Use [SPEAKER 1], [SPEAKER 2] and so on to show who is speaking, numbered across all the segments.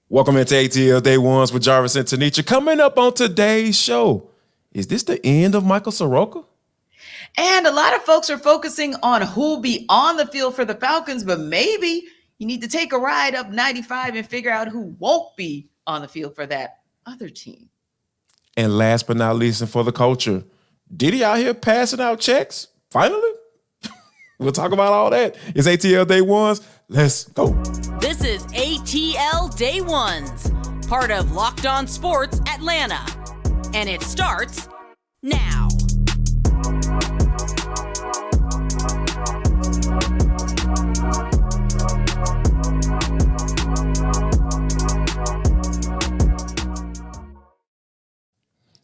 [SPEAKER 1] Welcome into ATL Day Ones with Jarvis and Tenitra. Coming up on today's show, is this the end of Michael Soroka?
[SPEAKER 2] And a lot of folks are focusing on who'll be on the field for the Falcons, but maybe you need to take a ride up 95 and figure out who won't be on the field for that other team.
[SPEAKER 1] And last but not least, and for the culture, Diddy out here passing out checks? Finally? We'll talk about all that. It's ATL Day Ones. Let's go.
[SPEAKER 3] This is ATL Day Ones, part of Locked On Sports Atlanta. And it starts now.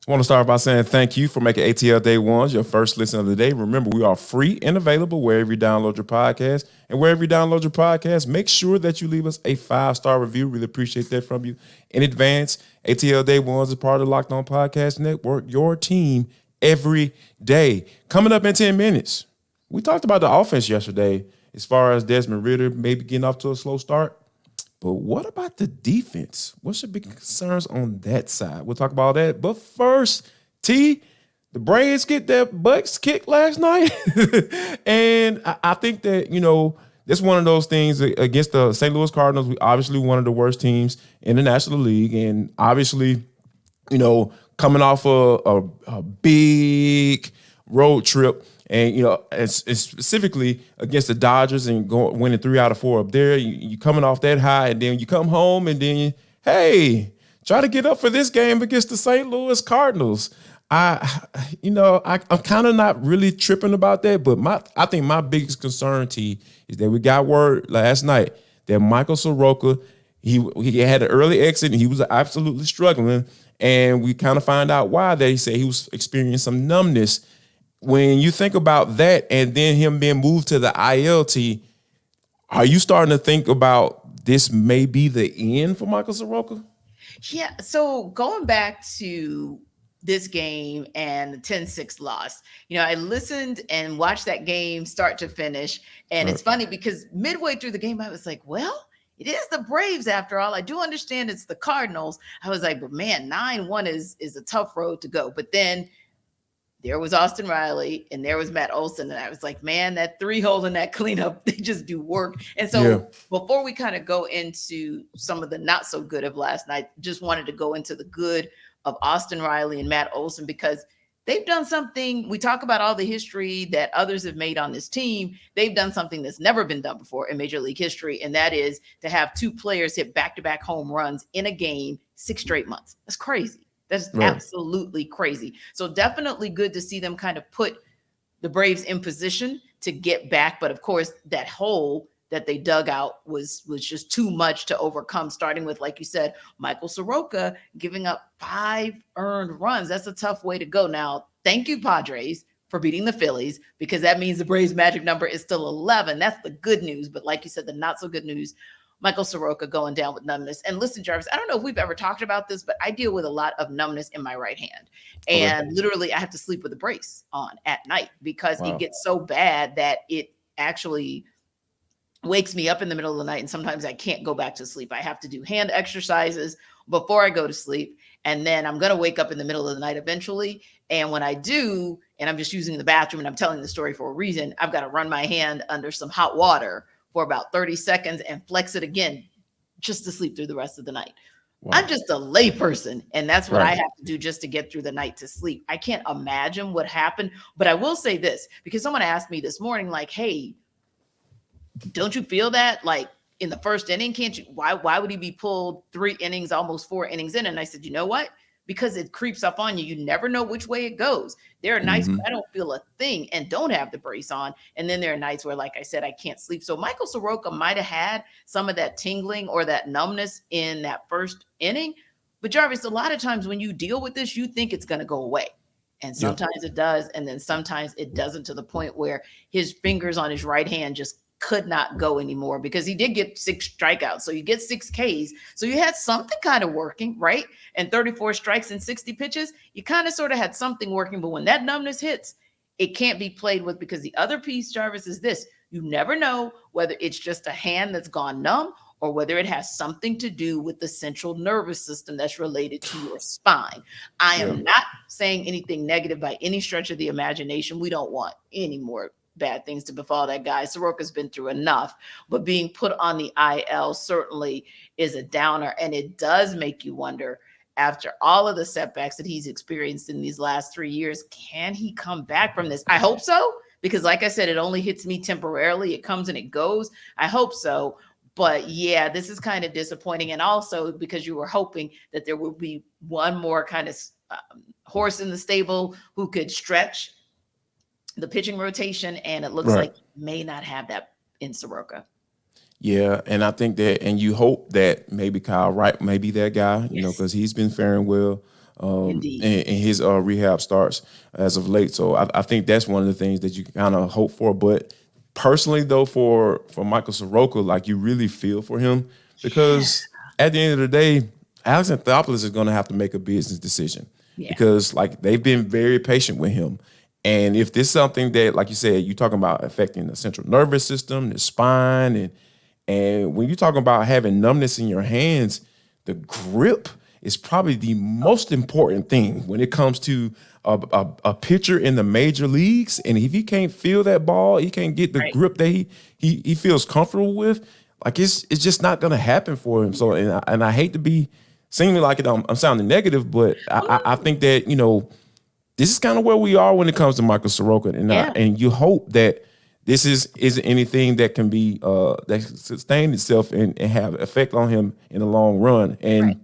[SPEAKER 1] I want to start by saying thank you for making ATL Day Ones your first listen of the day. Remember, we are free and available wherever you download your podcast. And wherever you download your podcast, make sure that you leave us a 5-star review. Really appreciate that from you in advance. ATL Day Ones is part of the Locked On Podcast Network, your team every day. Coming up in 10 minutes, we talked about the offense yesterday as far as Desmond Ridder maybe getting off to a slow start. But what about the defense? What's your big concerns on that side? We'll talk about that. But first, the Braves get their butts kicked last night. And I think that, that's one of those things against the St. Louis Cardinals. We obviously one of the worst teams in the National League. And obviously, coming off a big road trip. And, and specifically against the Dodgers and winning 3 out of 4 up there, you coming off that high, and then you come home and then, try to get up for this game against the St. Louis Cardinals. I'm kind of not really tripping about that, but I think my biggest concern, T, is that we got word last night that Michael Soroka, he had an early exit and he was absolutely struggling, and we kind of find out why. That he said he was experiencing some numbness. When you think about that and then him being moved to the ILT, are you starting to think about this may be the end for Michael Soroka?
[SPEAKER 2] Yeah, so going back to this game and the 10-6 loss, I listened and watched that game start to finish. And It's funny because midway through the game, I was like, well, it is the Braves after all. I do understand it's the Cardinals. I was like, but man, 9-1 is a tough road to go. But then there was Austin Riley and there was Matt Olson. And I was like, man, that 3-hole and that cleanup, they just do work. And so Before we kind of go into some of the not so good of last night, just wanted to go into the good of Austin Riley and Matt Olson, because they've done something. We talk about all the history that others have made on this team. They've done something that's never been done before in Major League history. And that is to have 2 players hit back-to-back home runs in a game 6 straight months. That's crazy. That's absolutely crazy. So definitely good to see them kind of put the Braves in position to get back. But of course, that hole that they dug out was just too much to overcome, starting with, like you said, Michael Soroka giving up 5 earned runs. That's a tough way to go. Now, thank you, Padres, for beating the Phillies, because that means the Braves' magic number is still 11. That's the good news. But like you said, the not so good news, Michael Soroka going down with numbness. And listen, Jarvis, I don't know if we've ever talked about this, but I deal with a lot of numbness in my right hand. And literally I have to sleep with a brace on at night because it gets so bad that it actually wakes me up in the middle of the night. And sometimes I can't go back to sleep. I have to do hand exercises before I go to sleep. And then I'm going to wake up in the middle of the night eventually. And when I do, and I'm just using the bathroom and I'm telling the story for a reason, I've got to run my hand under some hot water for about 30 seconds and flex it again just to sleep through the rest of the night. Wow. I'm just a lay person, and that's what I have to do just to get through the night to sleep. I can't imagine what happened, but I will say this, because someone asked me this morning, like, hey, don't you feel that? Like in the first inning, can't you? Why would he be pulled 3 innings, almost 4 innings in? And I said, you know what? Because it creeps up on you. You never know which way it goes. There are nights where I don't feel a thing and don't have the brace on. And then there are nights where, like I said, I can't sleep. So Michael Soroka might have had some of that tingling or that numbness in that first inning. But Jarvis, a lot of times when you deal with this, you think it's going to go away. And sometimes it does. And then sometimes it doesn't, to the point where his fingers on his right hand just could not go anymore, because he did get 6 strikeouts. So you get 6 Ks. So you had something kind of working, right? And 34 strikes and 60 pitches, you kind of sort of had something working. But when that numbness hits, it can't be played with, because the other piece, Jarvis, is this. You never know whether it's just a hand that's gone numb or whether it has something to do with the central nervous system that's related to your spine. I am not saying anything negative by any stretch of the imagination. We don't want any more bad things to befall that guy. Soroka's been through enough, but being put on the IL certainly is a downer. And it does make you wonder, after all of the setbacks that he's experienced in these last 3 years, can he come back from this? I hope so, because like I said, it only hits me temporarily. It comes and it goes. I hope so. But yeah, this is kind of disappointing. And also because you were hoping that there would be one more kind of horse in the stable who could stretch the pitching rotation. And it looks like you may not have that in Soroka.
[SPEAKER 1] Yeah, and I think that, and you hope that maybe Kyle Wright may be that guy, you know, because he's been faring well in his rehab starts as of late. So I think that's one of the things that you kind of hope for. But personally, though, for Michael Soroka, like, you really feel for him, because at the end of the day, Alex Anthopoulos is going to have to make a business decision because, like, they've been very patient with him. And if this is something that, like you said, you're talking about affecting the central nervous system, the spine, and when you're talking about having numbness in your hands, the grip is probably the most important thing when it comes to a pitcher in the major leagues. And if he can't feel that ball, he can't get the grip that he feels comfortable with, like, it's just not going to happen for him. So, and I hate to be seeming like I'm sounding negative, but I think that, you know, this is kind of where we are when it comes to Michael Soroka. And you hope that this isn't anything that can be that sustain itself and have effect on him in the long run. And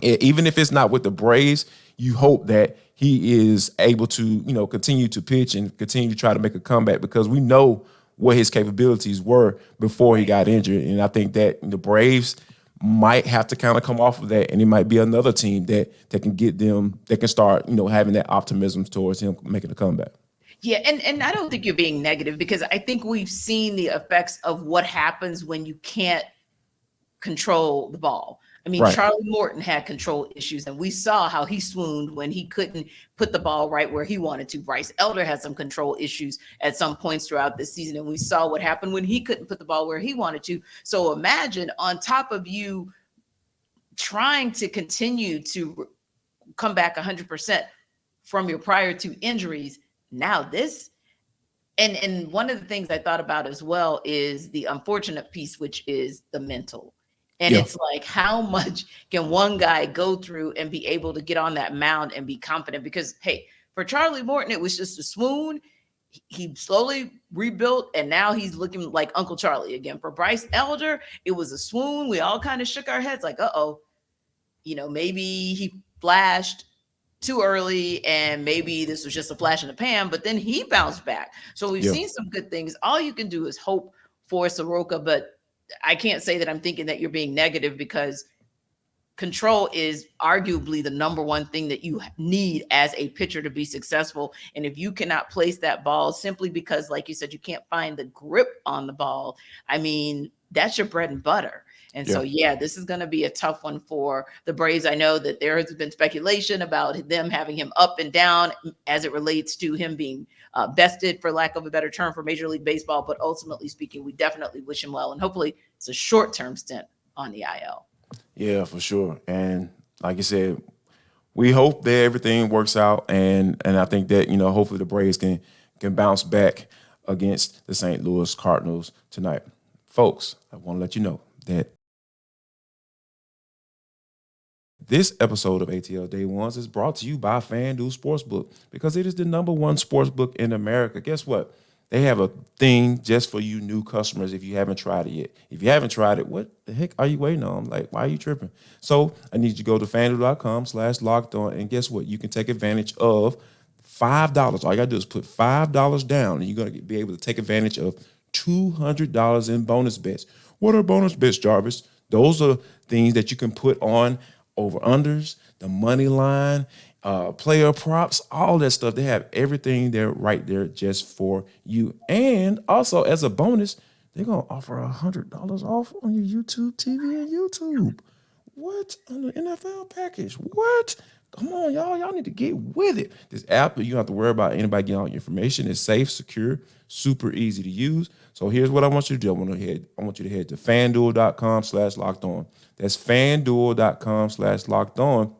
[SPEAKER 1] even if it's not with the Braves, you hope that he is able to, you know, continue to pitch and continue to try to make a comeback, because we know what his capabilities were before he got injured. And I think that the Braves might have to kind of come off of that, and it might be another team that can get them, that can start, you know, having that optimism towards him making a comeback.
[SPEAKER 2] Yeah, and I don't think you're being negative, because I think we've seen the effects of what happens when you can't control the ball. I mean, Charlie Morton had control issues, and we saw how he swooned when he couldn't put the ball right where he wanted to. Bryce Elder had some control issues at some points throughout this season, and we saw what happened when he couldn't put the ball where he wanted to. So imagine, on top of you trying to continue to come back 100% from your prior two injuries, now this. And one of the things I thought about as well is the unfortunate piece, which is the mental. And it's like, how much can one guy go through and be able to get on that mound and be confident? Because, hey, for Charlie Morton, it was just a swoon. He slowly rebuilt, and now he's looking like Uncle Charlie again. For Bryce Elder, it was a swoon. We all kind of shook our heads like, uh-oh, you know, maybe he flashed too early, and maybe this was just a flash in the pan, but then he bounced back. So we've seen some good things. All you can do is hope for Soroka, but I can't say that I'm thinking that you're being negative, because control is arguably the number one thing that you need as a pitcher to be successful. And if you cannot place that ball simply because, like you said, you can't find the grip on the ball, I mean, that's your bread and butter. And so, this is going to be a tough one for the Braves. I know that there has been speculation about them having him up and down as it relates to him being bested, for lack of a better term, for Major League Baseball. But ultimately speaking, we definitely wish him well. And hopefully it's a short-term stint on the IL.
[SPEAKER 1] Yeah, for sure. And like you said, we hope that everything works out. And I think that, you know, hopefully the Braves can bounce back against the St. Louis Cardinals tonight. Folks, I want to let you know that this episode of ATL Day Ones is brought to you by FanDuel Sportsbook, because it is the number one sportsbook in America. Guess what? They have a thing just for you new customers if you haven't tried it yet. If you haven't tried it, what the heck are you waiting on? Like, why are you tripping? So I need you to go to FanDuel.com/lockedon, and guess what? You can take advantage of $5. All you got to do is put $5 down, and you're going to be able to take advantage of $200 in bonus bets. What are bonus bets, Jarvis? Those are things that you can put on over-unders, the money line, player props, all that stuff. They have everything there right there just for you. And also, as a bonus, they're going to offer $100 off on your YouTube TV and YouTube. What? On the NFL package. What? Come on, y'all. Y'all need to get with it. This app, you don't have to worry about anybody getting all your information. It's safe, secure, super easy to use. So here's what I want you to do. I want you to head to fanduel.com/locked on. That's fanduel.com/locked on.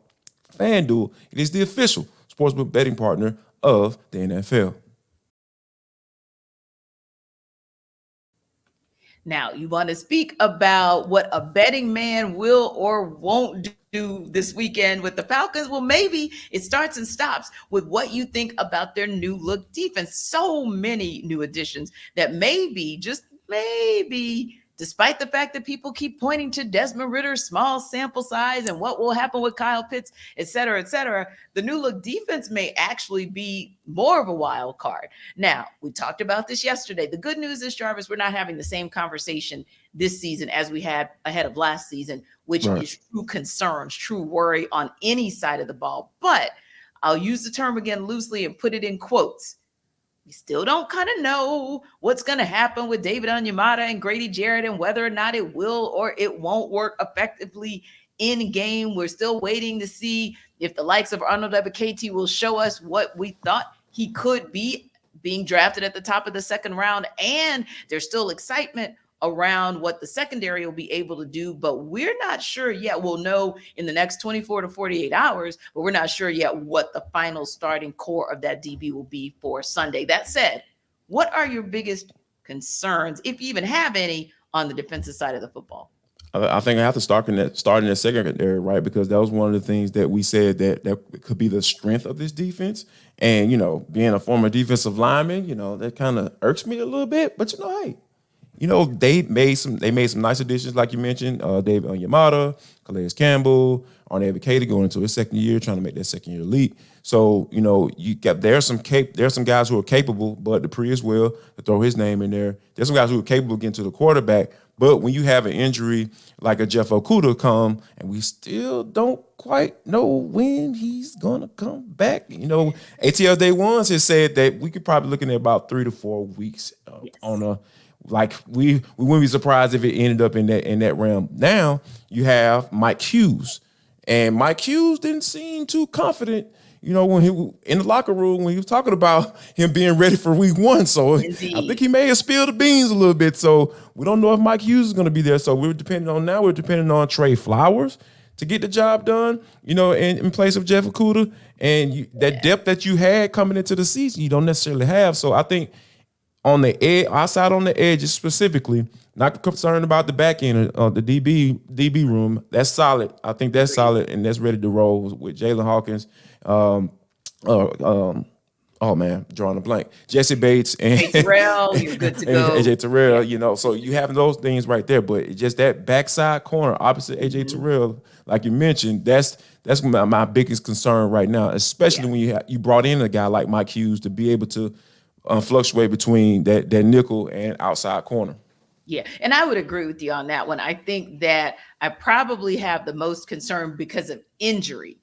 [SPEAKER 1] FanDuel, it is the official sportsbook betting partner of the NFL.
[SPEAKER 2] Now, you want to speak about what a betting man will or won't do this weekend with the Falcons? Well, maybe it starts and stops with what you think about their new look defense. So many new additions that maybe, just maybe, despite the fact that people keep pointing to Desmond Ritter's small sample size and what will happen with Kyle Pitts, et cetera, the new look defense may actually be more of a wild card. Now, we talked about this yesterday. The good news is, Jarvis, we're not having the same conversation this season as we had ahead of last season, which is true concerns, true worry on any side of the ball. But I'll use the term again loosely and put it in quotes. We still don't kind of know what's going to happen with David Onyemata and Grady Jarrett and whether or not it will or it won't work effectively in game. We're still waiting to see if the likes of Arnold Ebiketie will show us what we thought he could be, being drafted at the top of the second round. And there's still excitement around what the secondary will be able to do, but we're not sure yet. We'll know in the next 24 to 48 hours, but we're not sure yet what the final starting core of that DB will be for Sunday. That said, what are your biggest concerns, if you even have any, on the defensive side of the football?
[SPEAKER 1] I think I have to start in that secondary, right? Because that was one of the things that we said that could be the strength of this defense. And, being a former defensive lineman, that kind of irks me a little bit. But, hey, they made some nice additions, like you mentioned. David Onyemata, Calais Campbell, Arnold Ebiketie going into his second year, trying to make that second year elite. So, there's some guys who are capable, but Dupree as well, to throw his name in there. There's some guys who are capable of getting to the quarterback. But when you have an injury like a Jeff Okudah come, and we still don't quite know when he's going to come back. ATL Day Ones has said that we could probably looking at about 3 to 4 weeks on a. Like we wouldn't be surprised if it ended up in that realm. Now you have Mike Hughes, and Mike Hughes didn't seem too confident, when he in the locker room when he was talking about him being ready for week 1. So Indeed. I think he may have spilled the beans a little bit. So we don't know if Mike Hughes is going to be there. So we're depending on Trey Flowers to get the job done, in place of Jeff Okudah, and that depth that you had coming into the season, you don't necessarily have. So I think. On the edge, outside on the edges specifically, not concerned about the back end of the DB room. That's solid. I think that's solid, and that's ready to roll with Jalen Hawkins. Drawing a blank. Jesse Bates and
[SPEAKER 2] AJ Terrell, you're good to go.
[SPEAKER 1] AJ Terrell, so you have those things right there, but it's just that backside corner opposite AJ Terrell, like you mentioned, that's my biggest concern right now, especially when you brought in a guy like Mike Hughes to be able to fluctuate between that nickel and outside corner.
[SPEAKER 2] Yeah, and I would agree with you on that one. I think that I probably have the most concern because of injury.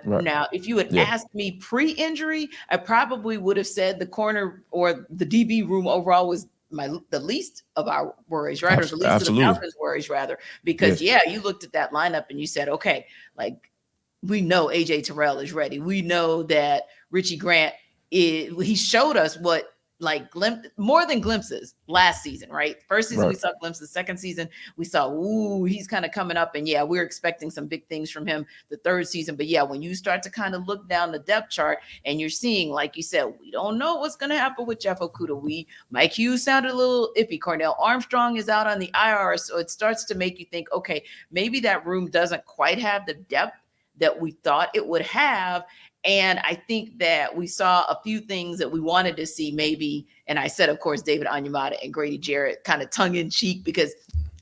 [SPEAKER 2] Now, if you had asked me pre-injury, I probably would have said the corner or the DB room overall was the least of our worries, right? Or the least
[SPEAKER 1] Absolutely.
[SPEAKER 2] of the Falcons' worries, rather. Because, you looked at that lineup and you said, okay, like, we know AJ Terrell is ready. We know that Richie Grant, he showed us what, more than glimpses last season, right? First season, we saw glimpses. Second season, we saw, he's kind of coming up. And we're expecting some big things from him the third season. But when you start to kind of look down the depth chart and you're seeing, like you said, we don't know what's going to happen with Jeff Okudah. Mike Hughes sounded a little iffy. Cornell Armstrong is out on the IR. So it starts to make you think, okay, maybe that room doesn't quite have the depth that we thought it would have. And I think that we saw a few things that we wanted to see maybe. And I said, of course, David Onyemata and Grady Jarrett kind of tongue in cheek because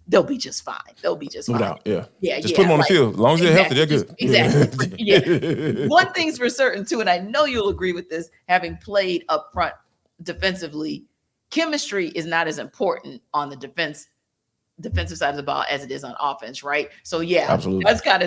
[SPEAKER 2] they'll be just fine. They'll be just fine.
[SPEAKER 1] No doubt. Yeah. Just put them on the field. As long as they're healthy, they're good.
[SPEAKER 2] Exactly. One thing's for certain, too, and I know you'll agree with this, having played up front defensively, chemistry is not as important on the defensive side of the ball as it is on offense, right? So
[SPEAKER 1] Absolutely.
[SPEAKER 2] that's kind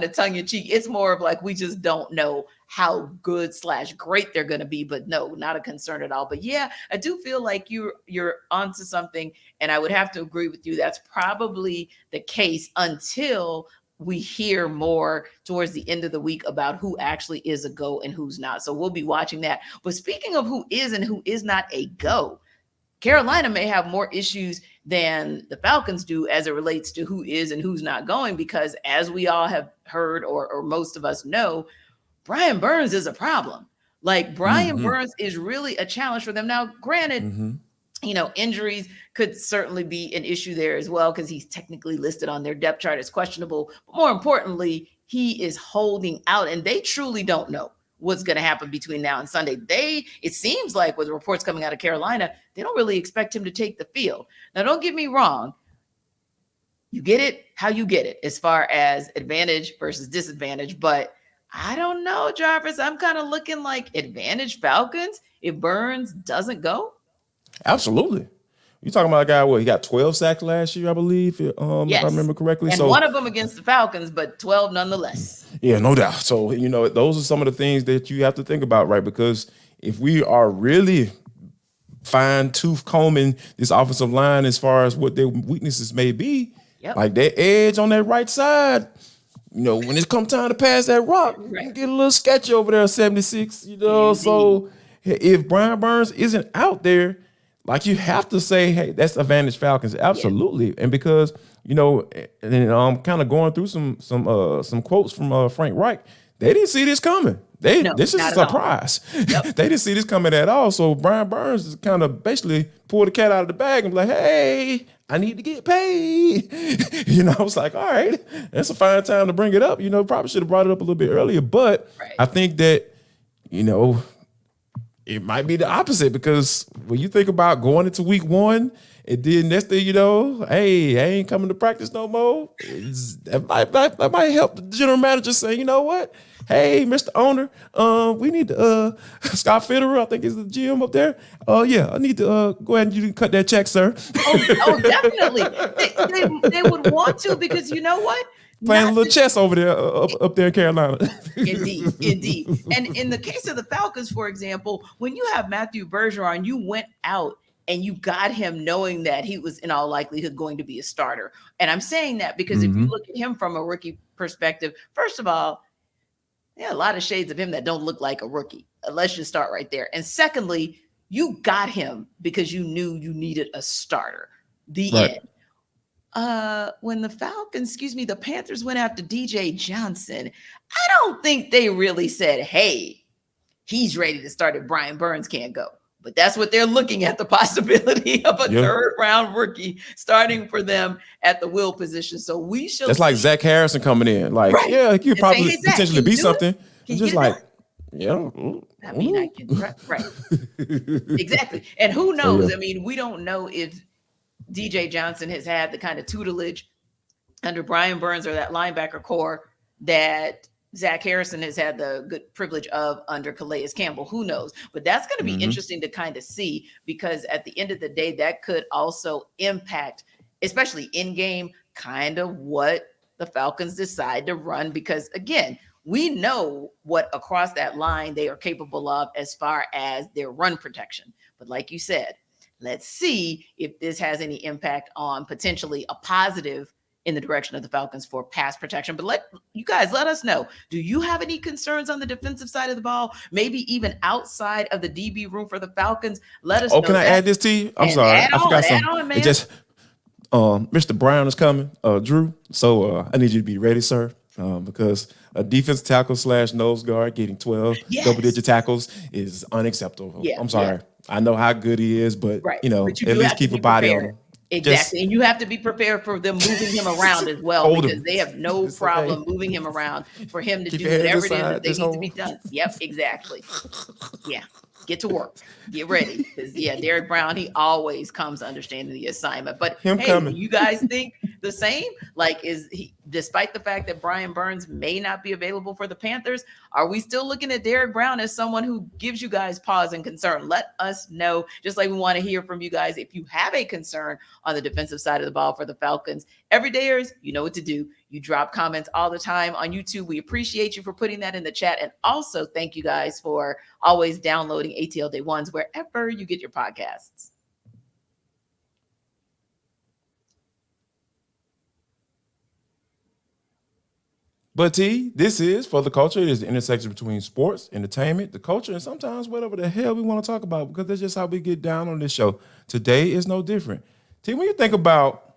[SPEAKER 2] of tongue in cheek. It's more of like we just don't know how good / great they're going to be, but no, not a concern at all. But I do feel like you're onto something, and I would have to agree with you. That's probably the case until we hear more towards the end of the week about who actually is a go and who's not. So we'll be watching that. But speaking of who is and who is not a go, Carolina may have more issues than the Falcons do as it relates to who is and who's not going, because as we all have heard, or most of us know, Brian Burns is a problem. Like Brian Burns is really a challenge for them. Now, granted, injuries could certainly be an issue there as well, because he's technically listed on their depth chart as questionable. But more importantly, he is holding out, and they truly don't know what's going to happen between now and Sunday. It seems like with the reports coming out of Carolina, they don't really expect him to take the field. Now, don't get me wrong. You get it how you get it as far as advantage versus disadvantage. But I don't know, Jarvis. I'm kind of looking like advantage Falcons if Burns doesn't go.
[SPEAKER 1] Absolutely. You're talking about a guy, he got 12 sacks last year, I believe, if I remember correctly.
[SPEAKER 2] And so one of them against the Falcons, but 12 nonetheless.
[SPEAKER 1] Yeah, no doubt. So, those are some of the things that you have to think about, right? Because if we are really fine-tooth combing this offensive line as far as what their weaknesses may be, like that edge on that right side, when it comes time to pass that rock, you get a little sketchy over there at 76, Indeed. So if Brian Burns isn't out there, like, you have to say, hey, that's advantage Falcons. Absolutely. And because, and I'm kind of going through some quotes from Frank Reich. They didn't see this coming. This is a surprise. They didn't see this coming at all. So Brian Burns is kind of basically pulled the cat out of the bag and be like, hey, I need to get paid. I was like, all right, that's a fine time to bring it up. Probably should have brought it up a little bit earlier. But I think that, it might be the opposite, because when you think about going into week one, and then next thing hey, I ain't coming to practice no more. That might help the general manager say, you know what? Hey, Mr. Owner, we need to Scott Fitterer, I think is the GM up there. I need to go ahead and you cut that check, sir.
[SPEAKER 2] Oh, definitely. They would want to, because you know what?
[SPEAKER 1] Playing a little chess over there, up there in Carolina.
[SPEAKER 2] Indeed. And in the case of the Falcons, for example, when you have Matthew Bergeron, you went out and you got him knowing that he was in all likelihood going to be a starter. And I'm saying that because if you look at him from a rookie perspective, first of all, a lot of shades of him that don't look like a rookie. Let's just start right there. And secondly, you got him because you knew you needed a starter. The end. When the Panthers went after DJ Johnson, I don't think they really said, hey, he's ready to start if Brian Burns can't go. But that's what they're looking at, the possibility of a third round rookie starting for them at the will position. So we shall.
[SPEAKER 1] That's like Zach Harrison coming in. Like, he could probably potentially be something. Just like,
[SPEAKER 2] I mean, I can, right. Exactly. And who knows? I mean, we don't know if DJ Johnson has had the kind of tutelage under Brian Burns or that linebacker core that Zach Harrison has had the good privilege of under Calais Campbell. Who knows? But that's going to be interesting to kind of see, because at the end of the day, that could also impact, especially in game, kind of what the Falcons decide to run. Because again, we know what across that line they are capable of as far as their run protection. But like you said, let's see if this has any impact on potentially a positive in the direction of the Falcons for pass protection. But let us know. Do you have any concerns on the defensive side of the ball? Maybe even outside of the DB room for the Falcons? Let us know.
[SPEAKER 1] Can I add this to you? I'm sorry. I forgot something. It just, Mr. Brown is coming, Drew. So I need you to be ready, sir. Because a defensive tackle / nose guard getting 12 double-digit tackles is unacceptable. Yeah, I'm sorry. I know how good he is, but, at least keep a body on him.
[SPEAKER 2] Exactly. And you have to be prepared for them moving him around as well, because they have no problem moving him around for him to do whatever it is that they need to be done. Yep, exactly. Yeah. Get to work. Get ready. Because Derek Brown, he always comes understanding the assignment. But do you guys think the same? Like, despite the fact that Brian Burns may not be available for the Panthers, are we still looking at Derek Brown as someone who gives you guys pause and concern? Let us know. Just like we want to hear from you guys. If you have a concern on the defensive side of the ball for the Falcons, everydayers, you know what to do. You drop comments all the time on YouTube. We appreciate you for putting that in the chat. And also thank you guys for always downloading ATL Day Ones wherever you get your podcasts.
[SPEAKER 1] But T, this is For the Culture. It is the intersection between sports, entertainment, the culture, and sometimes whatever the hell we want to talk about, because that's just how we get down on this show. Today is no different. T, when you think about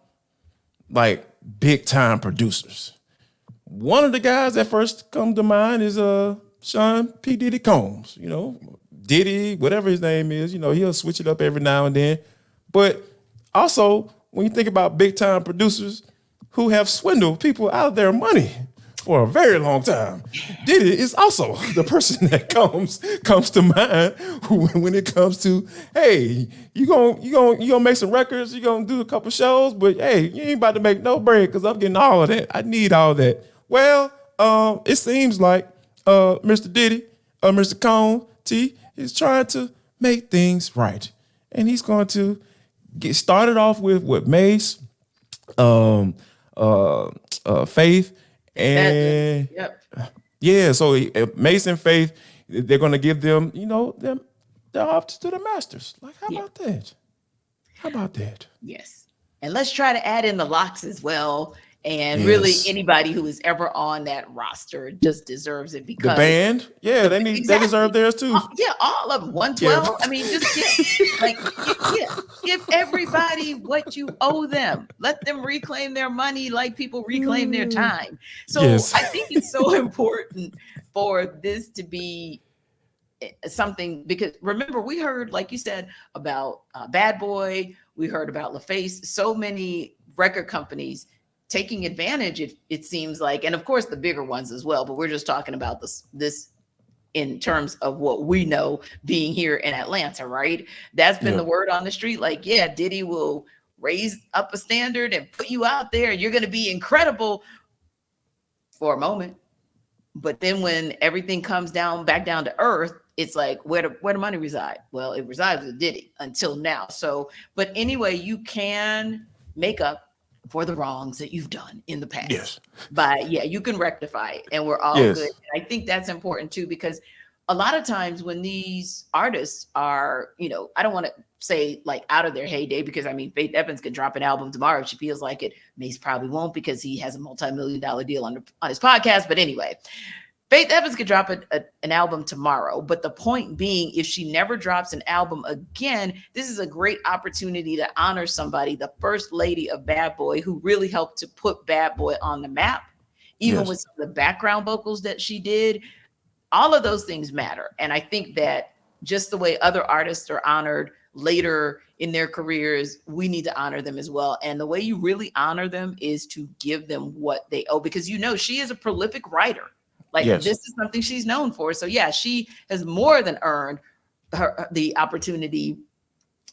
[SPEAKER 1] like big time producers, one of the guys that first come to mind is Sean P. Diddy Combs. You know, Diddy, whatever his name is, you know, he'll switch it up every now and then. But also, when you think about big time producers who have swindled people out of their money for a very long time, Diddy is also the person that comes to mind when it comes to, hey, you gonna make some records, you gonna do a couple shows, but hey, you ain't about to make no bread because I'm getting all of that. I need all that. Well, it seems like Mr. Diddy, Mr. Combs, T, is trying to make things right, and he's going to get started off with what Mace, Faith. And yeah, so Mace and Faith, they're gonna give them, you know, them up to the masters. Like, how about that? How about that?
[SPEAKER 2] Yes. And let's try to add in the locks as well. And really, anybody who is ever on that roster just deserves it, because
[SPEAKER 1] the band, they deserve theirs too.
[SPEAKER 2] All of them. 112. I mean, give everybody what you owe them. Let them reclaim their money like people reclaim their time. So I think it's so important for this to be something, because remember, we heard, like you said, about Bad Boy. We heard about LaFace. So many record companies taking advantage, it seems like, and of course the bigger ones as well, but we're just talking about this in terms of what we know being here in Atlanta, right? That's been the word on the street. Like, Diddy will raise up a standard and put you out there, and you're going to be incredible for a moment. But then when everything comes back down to earth, it's like, where the money reside? Well, it resides with Diddy until now. So, but anyway, you can make up for the wrongs that you've done in the past.
[SPEAKER 1] Yes.
[SPEAKER 2] But you can rectify it, and we're all good. And I think that's important too, because a lot of times when these artists are, you know, I don't want to say like out of their heyday, because I mean, Faith Evans could drop an album tomorrow if she feels like it. Mace probably won't, because he has a multi-million-dollar deal on his podcast. But anyway, Faith Evans could drop an album tomorrow, but the point being, if she never drops an album again, this is a great opportunity to honor somebody, the first lady of Bad Boy, who really helped to put Bad Boy on the map, even with some of the background vocals that she did. All of those things matter. And I think that just the way other artists are honored later in their careers, we need to honor them as well. And the way you really honor them is to give them what they owe, because, you know, she is a prolific writer. Like, this is something she's known for. So she has more than earned the opportunity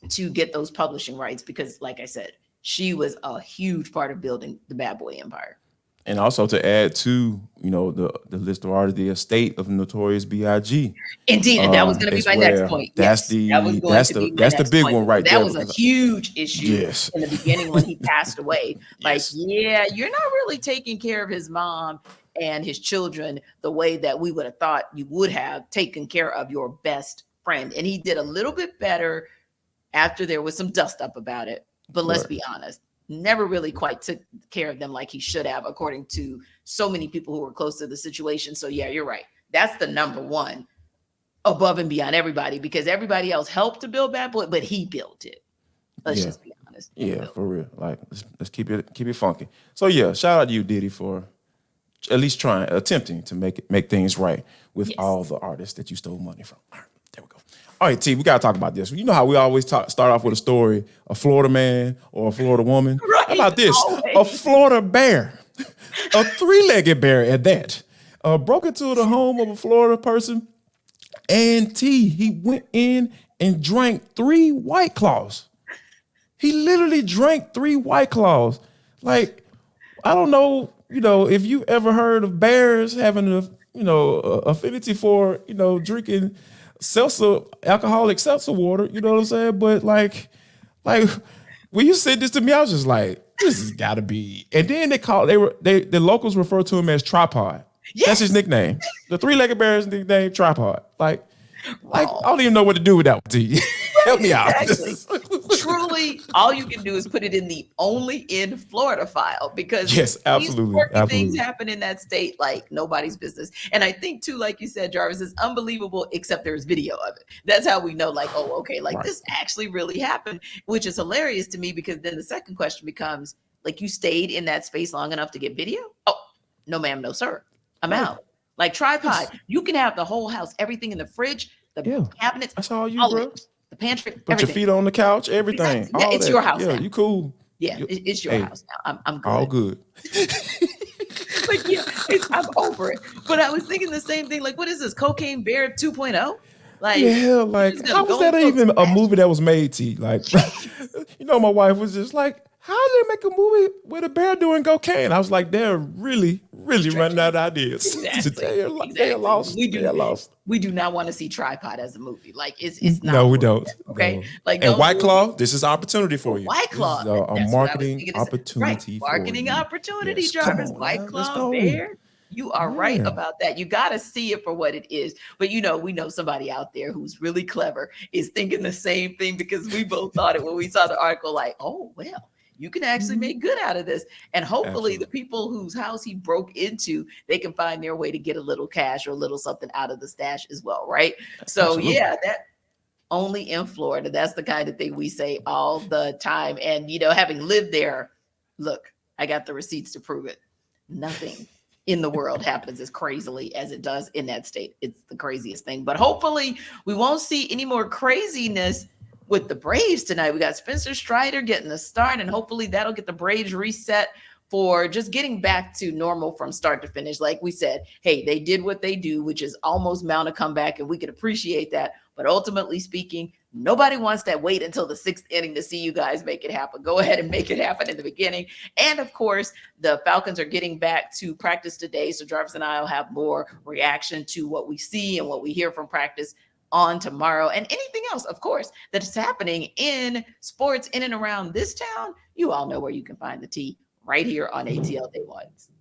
[SPEAKER 2] to get those publishing rights, because, like I said, she was a huge part of building the Bad Boy empire.
[SPEAKER 1] And also to add to, you know, the list of artists, the estate of Notorious B.I.G.
[SPEAKER 2] Indeed, and that was going to be my next point.
[SPEAKER 1] That's the big one right there.
[SPEAKER 2] That was a huge issue in the beginning when he passed away. Like, you're not really taking care of his mom and his children the way that we would have thought you would have taken care of your best friend. And he did a little bit better after there was some dust up about it. But let's be honest, never really quite took care of them like he should have, according to so many people who were close to the situation. So you're right. That's the number one, above and beyond everybody, because everybody else helped to build Bad Boy, but he built it. Let's just be honest.
[SPEAKER 1] Yeah, for real. Like, let's keep it funky. So shout out to you, Diddy, for at least attempting to make things right with all the artists that you stole money from. All right, there we go. All right, T, we got to talk about this. You know how we always start off with a story, a Florida man or a Florida woman? Right. How about this? Always. A Florida bear, a three-legged bear at that, broke into the home of a Florida person, and he went in and drank 3 White Claws. He literally drank 3 White Claws. Like, I don't know, you know, if you ever heard of bears having a affinity for, drinking alcoholic seltzer water, you know what I'm saying? But like when you said this to me, I was just like, this has got to be. And then the locals refer to him as Tripod. Yes. That's his nickname. The three-legged bear's nickname, Tripod. Like I don't even know what to do with that one, T. Help me out.
[SPEAKER 2] Truly hopefully all you can do is put it in the only in Florida file, because
[SPEAKER 1] Yes, absolutely,
[SPEAKER 2] these quirky
[SPEAKER 1] absolutely.
[SPEAKER 2] things happen in that state like nobody's business. And I think too, like you said, Jarvis, is unbelievable, except there's video of it. That's how we know, like, oh, okay, like
[SPEAKER 1] Right.
[SPEAKER 2] this actually really happened, which is hilarious to me, because then the second question becomes, like, you stayed in that space long enough to get video? Oh, no, ma'am, no, sir. I'm
[SPEAKER 1] Right.
[SPEAKER 2] out. Like tripod, you can have the whole house, everything in the fridge, the
[SPEAKER 1] Yeah.
[SPEAKER 2] cabinets,
[SPEAKER 1] That's all you,
[SPEAKER 2] all of
[SPEAKER 1] bro.
[SPEAKER 2] it, the pantry,
[SPEAKER 1] Put
[SPEAKER 2] everything.
[SPEAKER 1] your feet on the couch, everything.
[SPEAKER 2] Exactly. Yeah,
[SPEAKER 1] all
[SPEAKER 2] it's
[SPEAKER 1] that.
[SPEAKER 2] your house
[SPEAKER 1] Yeah,
[SPEAKER 2] now.
[SPEAKER 1] you cool.
[SPEAKER 2] Yeah, it's your
[SPEAKER 1] hey,
[SPEAKER 2] house now. I'm good.
[SPEAKER 1] All good.
[SPEAKER 2] Like, yeah, I'm over it. But I was thinking the same thing. Like, what is this? Cocaine Bear 2.0? Like,
[SPEAKER 1] Yeah,
[SPEAKER 2] you
[SPEAKER 1] like
[SPEAKER 2] just gonna
[SPEAKER 1] how was
[SPEAKER 2] go
[SPEAKER 1] that
[SPEAKER 2] into
[SPEAKER 1] even a
[SPEAKER 2] smash?
[SPEAKER 1] movie that was made, T? Like, my wife was just like, how did they make a movie with a bear doing cocaine? I was like, they're really running out of ideas.
[SPEAKER 2] Exactly.
[SPEAKER 1] They are
[SPEAKER 2] Exactly.
[SPEAKER 1] lost. They are lost.
[SPEAKER 2] We do not want to see Tripod as a movie. Like, it's not.
[SPEAKER 1] No, we
[SPEAKER 2] worth
[SPEAKER 1] don't.
[SPEAKER 2] it, okay.
[SPEAKER 1] No.
[SPEAKER 2] Like,
[SPEAKER 1] And
[SPEAKER 2] don't
[SPEAKER 1] White
[SPEAKER 2] do it.
[SPEAKER 1] Claw, this is opportunity for you.
[SPEAKER 2] White Claw.
[SPEAKER 1] This is a
[SPEAKER 2] That's what I was
[SPEAKER 1] marketing
[SPEAKER 2] thinking to say.
[SPEAKER 1] opportunity
[SPEAKER 2] Right. Marketing
[SPEAKER 1] for you.
[SPEAKER 2] opportunity,
[SPEAKER 1] Yes,
[SPEAKER 2] Jarvis.
[SPEAKER 1] come on,
[SPEAKER 2] White
[SPEAKER 1] now. Let's
[SPEAKER 2] Claw
[SPEAKER 1] go.
[SPEAKER 2] Bear. You are right
[SPEAKER 1] Yeah.
[SPEAKER 2] about that. You got to see it for what it is. But we know somebody out there who's really clever is thinking the same thing, because we both thought it when we saw the article, like, oh, well, you can actually make good out of this. And hopefully the people whose house he broke into, they can find their way to get a little cash or a little something out of the stash as well, right? So
[SPEAKER 1] Absolutely.
[SPEAKER 2] yeah, that only in Florida. That's the kind of thing we say all the time. And having lived there, look, I got the receipts to prove it. Nothing in the world happens as crazily as it does in that state. It's the craziest thing. But hopefully we won't see any more craziness with the Braves tonight. We got Spencer Strider getting the start, and hopefully that'll get the Braves reset for just getting back to normal from start to finish. Like we said, hey, they did what they do, which is almost mount a comeback, and we can appreciate that. But ultimately speaking, nobody wants that wait until the 6th inning to see you guys make it happen. Go ahead and make it happen in the beginning. And of course, the Falcons are getting back to practice today. So Jarvis and I will have more reaction to what we see and what we hear from practice on tomorrow, and anything else, of course, that's happening in sports in and around this town. You all know where you can find the tea, right here on ATL Day Ones.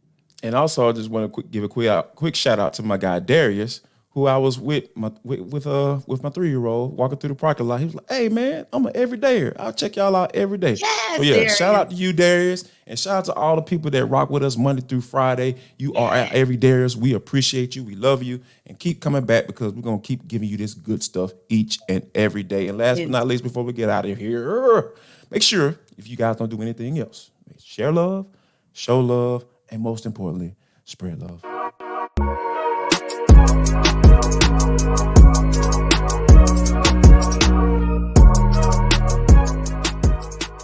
[SPEAKER 1] And also, I just want to give a quick shout out to my guy Darius, who I was with my 3-year-old walking through the parking lot. He was like, "Hey man, I'm an everydayer. I'll check y'all out every day."
[SPEAKER 2] Yes,
[SPEAKER 1] so yeah,
[SPEAKER 2] Darius.
[SPEAKER 1] Shout out to you, Darius, and shout out to all the people that rock with us Monday through Friday. You are our everydayers. We appreciate you. We love you, and keep coming back, because we're gonna keep giving you this good stuff each and every day. And last but not least, before we get out of here, make sure, if you guys don't do anything else, share love, show love, and most importantly, spread love.